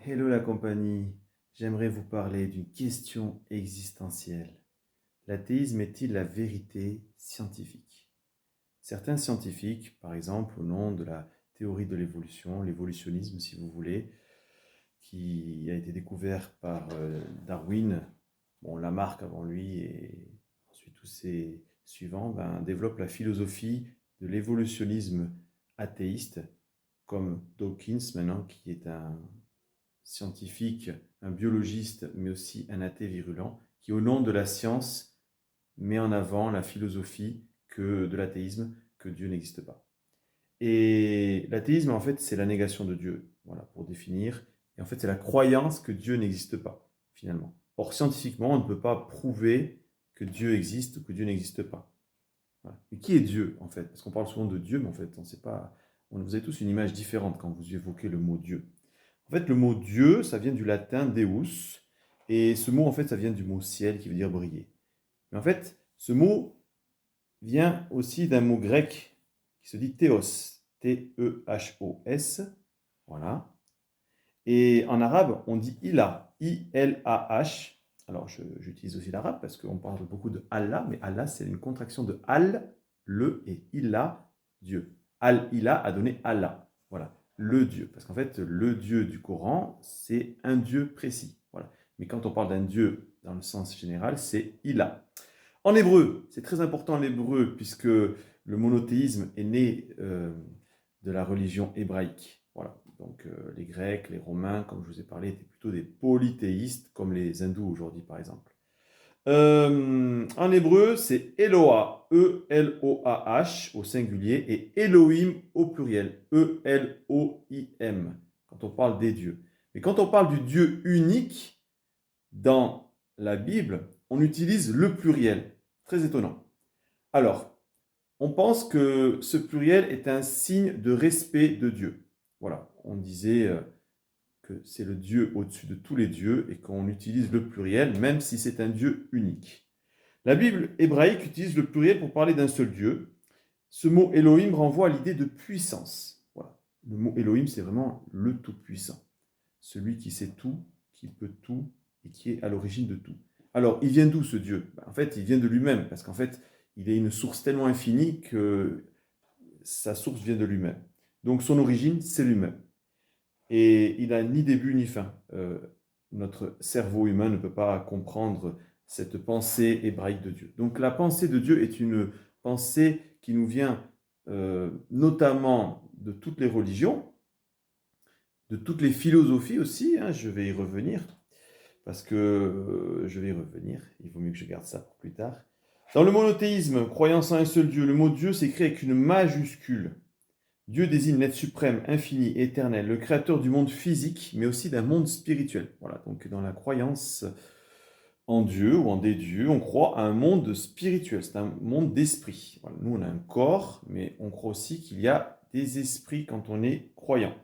Hello la compagnie, j'aimerais vous parler d'une question existentielle. L'athéisme est-il la vérité scientifique? Certains scientifiques, par exemple au nom de la théorie de l'évolution, l'évolutionnisme si vous voulez, qui a été découvert par Darwin, bon, Lamarck avant lui et ensuite tous ses suivants, développent la philosophie de l'évolutionnisme athéiste, comme Dawkins maintenant, qui est un scientifique, un biologiste, mais aussi un athée virulent, qui au nom de la science met en avant la philosophie de l'athéisme, que Dieu n'existe pas. Et l'athéisme, en fait, c'est la négation de Dieu, voilà, pour définir. Et en fait, c'est la croyance que Dieu n'existe pas, finalement. Or, scientifiquement, on ne peut pas prouver que Dieu existe ou que Dieu n'existe pas. Voilà. Mais qui est Dieu, en fait? Parce qu'on parle souvent de Dieu, mais en fait, on ne sait pas. Vous avez tous une image différente quand vous évoquez le mot Dieu. En fait, le mot Dieu, ça vient du latin Deus, et ce mot, en fait, ça vient du mot ciel qui veut dire briller. Mais en fait, ce mot vient aussi d'un mot grec qui se dit théos, T-E-H-O-S, voilà. Et en arabe, on dit ilah, I-L-A-H. Alors, j'utilise aussi l'arabe parce qu'on parle beaucoup de Allah, mais Allah, c'est une contraction de Al, le, et Ilah, Dieu. Al-Ilah a donné Allah, voilà, le Dieu. Parce qu'en fait, le Dieu du Coran, c'est un Dieu précis, voilà. Mais quand on parle d'un Dieu dans le sens général, c'est Ilah. En hébreu, c'est très important l'hébreu, puisque le monothéisme est né de la religion hébraïque. Voilà. Donc les Grecs, les Romains, comme je vous ai parlé, étaient plutôt des polythéistes, comme les hindous aujourd'hui par exemple. En hébreu, c'est Eloah, E-L-O-A-H au singulier, et Elohim au pluriel, E-L-O-I-M, quand on parle des dieux. Mais quand on parle du Dieu unique, dans la Bible, on utilise le pluriel. Très étonnant. Alors, on pense que ce pluriel est un signe de respect de Dieu. Voilà, on disait que c'est le Dieu au-dessus de tous les dieux et qu'on utilise le pluriel même si c'est un Dieu unique. La Bible hébraïque utilise le pluriel pour parler d'un seul Dieu. Ce mot Elohim renvoie à l'idée de puissance. Voilà. Le mot Elohim, c'est vraiment le Tout-Puissant. Celui qui sait tout, qui peut tout et qui est à l'origine de tout. Alors, il vient d'où ce Dieu? En fait, il vient de lui-même, parce qu'en fait, il est une source tellement infinie que sa source vient de lui-même. Donc, son origine, c'est lui-même. Et il n'a ni début ni fin. Notre cerveau humain ne peut pas comprendre cette pensée hébraïque de Dieu. Donc, la pensée de Dieu est une pensée qui nous vient notamment de toutes les religions, de toutes les philosophies aussi, hein, je vais y revenir, parce que je vais y revenir, il vaut mieux que je garde ça pour plus tard. Dans le monothéisme, croyance en un seul Dieu, le mot Dieu s'écrit avec une majuscule. Dieu désigne l'être suprême, infini, éternel, le créateur du monde physique, mais aussi d'un monde spirituel. Voilà, donc dans la croyance en Dieu ou en des dieux, on croit à un monde spirituel, c'est un monde d'esprit. Voilà, nous, on a un corps, mais on croit aussi qu'il y a des esprits quand on est croyant.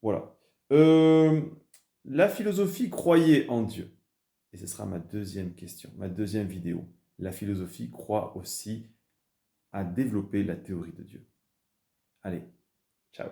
Voilà. La philosophie croyait en Dieu. Et ce sera ma deuxième question, ma deuxième vidéo. La philosophie croit aussi à développer la théorie de Dieu. Allez, ciao.